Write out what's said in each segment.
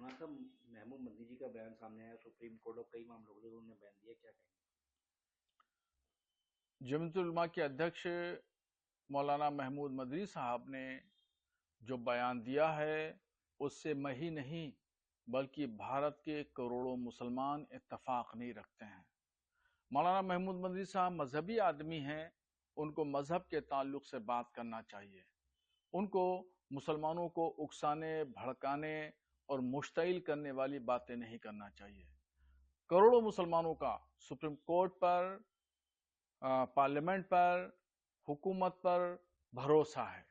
मौलाना साहब, महमूद मदनी जी का बयान सामने आया सुप्रीम कोर्ट और कई मामलों के लिए उन्होंने बयान दिया, क्या कहेंगे? जमीयतुल उलमा के अध्यक्ष मौलाना महमूद मदनी साहब ने जो बयान दिया है उससे मैं ही नहीं बल्कि भारत के करोड़ों मुसलमान इत्तफाक नहीं रखते हैं। मौलाना महमूद मदनी साहब मजहबी आदमी हैं, उनको मजहब के ताल्लुक से बात करना चाहिए। उनको मुसलमानों को उकसाने, भड़काने और मुश्तिल करने वाली बातें नहीं करना चाहिए। करोड़ों मुसलमानों का सुप्रीम कोर्ट पर, पार्लियामेंट पर, हुकूमत पर भरोसा है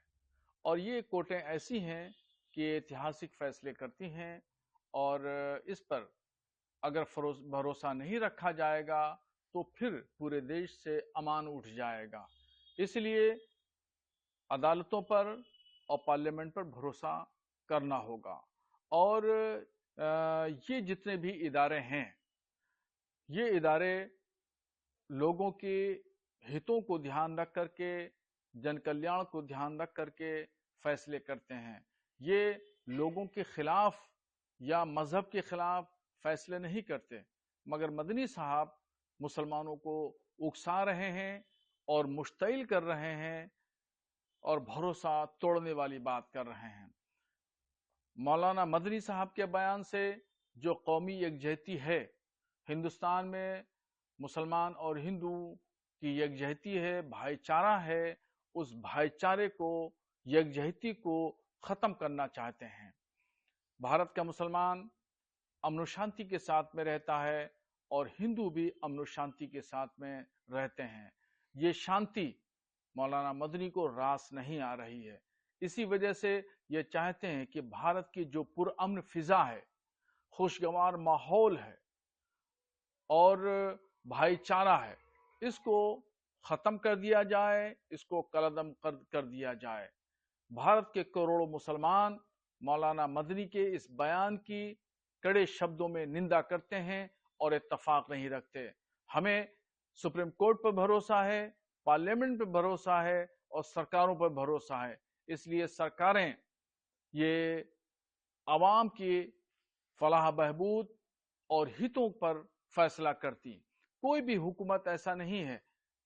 और ये कोर्टें ऐसी हैं कि ऐतिहासिक फैसले करती हैं और इस पर अगर भरोसा नहीं रखा जाएगा तो फिर पूरे देश से अमान उठ जाएगा। इसलिए अदालतों पर और पार्लियामेंट पर भरोसा करना होगा। और ये जितने भी इदारे हैं, ये इदारे लोगों के हितों को ध्यान रख करके, जन कल्याण को ध्यान रख करके फैसले करते हैं। ये लोगों के खिलाफ या मजहब के खिलाफ फैसले नहीं करते। मगर मदनी साहब मुसलमानों को उकसा रहे हैं और मुश्तिल कर रहे हैं और भरोसा तोड़ने वाली बात कर रहे हैं। मौलाना मदनी साहब के बयान से जो कौमी यकजहती है, हिंदुस्तान में मुसलमान और हिंदू की यकजहती है, भाईचारा है, उस भाईचारे को, यकजहती को खत्म करना चाहते हैं। भारत का मुसलमान अमन शांति के साथ में रहता है और हिंदू भी अमन शांति के साथ में रहते हैं। ये शांति मौलाना मदनी को रास नहीं आ रही है। इसी वजह से ये चाहते हैं कि भारत की जो पुरअमन फिजा है, खुशगवार माहौल है और भाईचारा है, इसको खत्म कर दिया जाए, इसको कलअदम कर दिया जाए। भारत के करोड़ों मुसलमान मौलाना मदनी के इस बयान की कड़े शब्दों में निंदा करते हैं और इत्तफाक नहीं रखते। हमें सुप्रीम कोर्ट पर भरोसा है, पार्लियामेंट पर भरोसा है और सरकारों पर भरोसा है। इसलिए सरकारें ये आवाम की फलाह बहबूद और हितों पर फैसला करती। कोई भी हुकूमत ऐसा नहीं है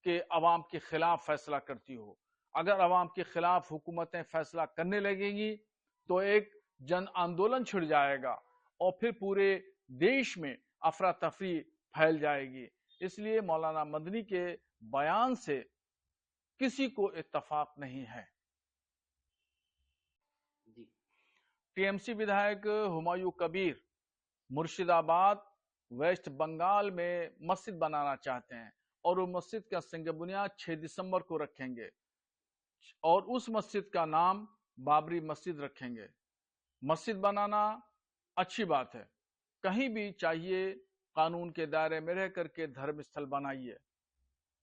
कि अवाम के खिलाफ फैसला करती हो। अगर अवाम के खिलाफ हुकूमतें फैसला करने लगेंगी तो एक जन आंदोलन छिड़ जाएगा और फिर पूरे देश में अफरा तफरी फैल जाएगी। इसलिए मौलाना मदनी के बयान से किसी को इत्तफाक नहीं है। जी। टीएमसी विधायक हुमायूं कबीर मुर्शिदाबाद, वेस्ट बंगाल में मस्जिद बनाना चाहते हैं और वो मस्जिद का संग बुनियाद 6 दिसंबर को रखेंगे और उस मस्जिद का नाम बाबरी मस्जिद रखेंगे। मस्जिद बनाना अच्छी बात है, कहीं भी चाहिए कानून के दायरे में रह करके धर्म स्थल बनाइए।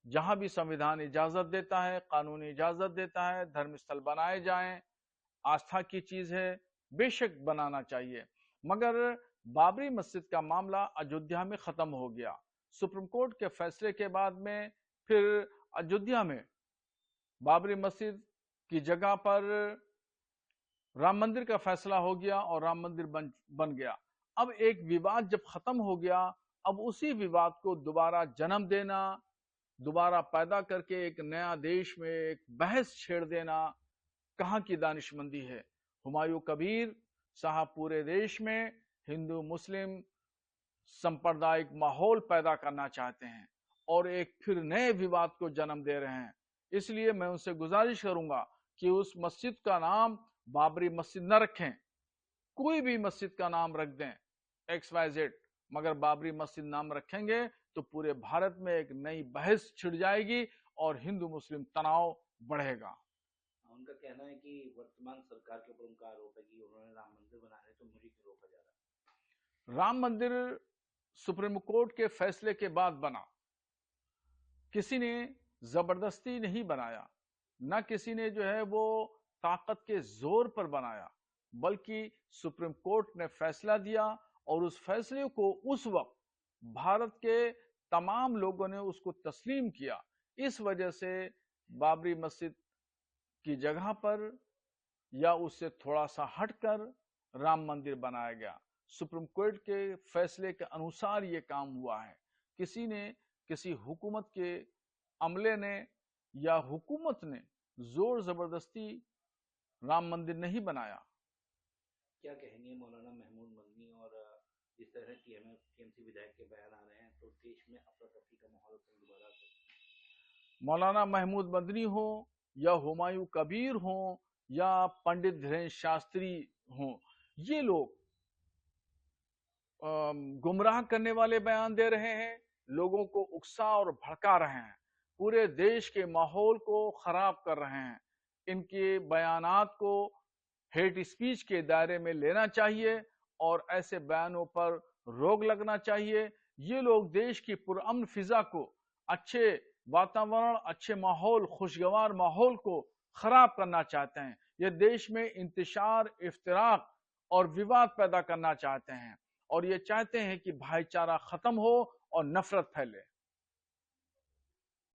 जहां भी संविधान इजाजत देता है, कानून इजाजत देता है, धर्म स्थल बनाए जाएं, आस्था की चीज है, बेशक बनाना चाहिए। मगर बाबरी मस्जिद का मामला अयोध्या में खत्म हो गया। सुप्रीम कोर्ट के फैसले के बाद में फिर अयोध्या में बाबरी मस्जिद की जगह पर राम मंदिर का फैसला हो गया और राम मंदिर बन गया। अब एक विवाद जब खत्म हो गया, अब उसी विवाद को दोबारा जन्म देना, दोबारा पैदा करके एक नया देश में एक बहस छेड़ देना, कहां की दानिशमंदी है। हुमायूं कबीर साहब पूरे देश में हिंदू मुस्लिम सांप्रदायिक माहौल पैदा करना चाहते हैं और एक फिर नए विवाद को जन्म दे रहे हैं। इसलिए मैं उनसे गुजारिश करूंगा कि उस मस्जिद का नाम बाबरी मस्जिद न रखें, कोई भी मस्जिद का नाम रख दें, XYZ, मगर बाबरी मस्जिद नाम रखेंगे तो पूरे भारत में एक नई बहस छिड़ जाएगी और हिंदू मुस्लिम तनाव बढ़ेगा। उनका कहना है कि वर्तमान सरकार के ऊपर उनका आरोप है कि उन्होंने राम मंदिर बना रहे तो मुझे क्यों रोका जा रहा राम मंदिर सुप्रीम कोर्ट के फैसले के बाद बना, किसी ने जबरदस्ती नहीं बनाया, न किसी ने जो है वो ताकत के जोर पर बनाया, बल्कि सुप्रीम कोर्ट ने फैसला दिया और उस फैसले को उस वक्त भारत के तमाम लोगों ने उसको तस्लीम किया। इस वजह से बाबरी मस्जिद की जगह पर या उससे थोड़ा सा हटकर राम मंदिर बनाया गया। सुप्रीम कोर्ट के फैसले के अनुसार ये काम हुआ है। किसी ने, किसी हुकूमत के अमले ने या हुकूमत ने जोर जबरदस्ती राम मंदिर नहीं बनाया। क्या कहेंगे मौलाना महमूद मदनी, और जिस तरह टीएमसी विधायक के बयान आ रहे हैं तो देश में अफरा तफरी का माहौल दोबारा से। मौलाना महमूद मदनी हो या हुमायूं कबीर हो या पंडित धीरेन्द्र शास्त्री हो, ये लोग गुमराह करने वाले बयान दे रहे हैं, लोगों को उकसा और भड़का रहे हैं, पूरे देश के माहौल को खराब कर रहे हैं। इनके बयानात को हेट स्पीच के दायरे में लेना चाहिए और ऐसे बयानों पर रोक लगना चाहिए। ये लोग देश की पुरअमन फिजा को, अच्छे वातावरण, अच्छे माहौल, खुशगवार माहौल को खराब करना चाहते हैं। ये देश में इंतशार, इफ्तिराक और विवाद पैदा करना चाहते हैं और ये चाहते हैं कि भाईचारा खत्म हो और नफरत फैले।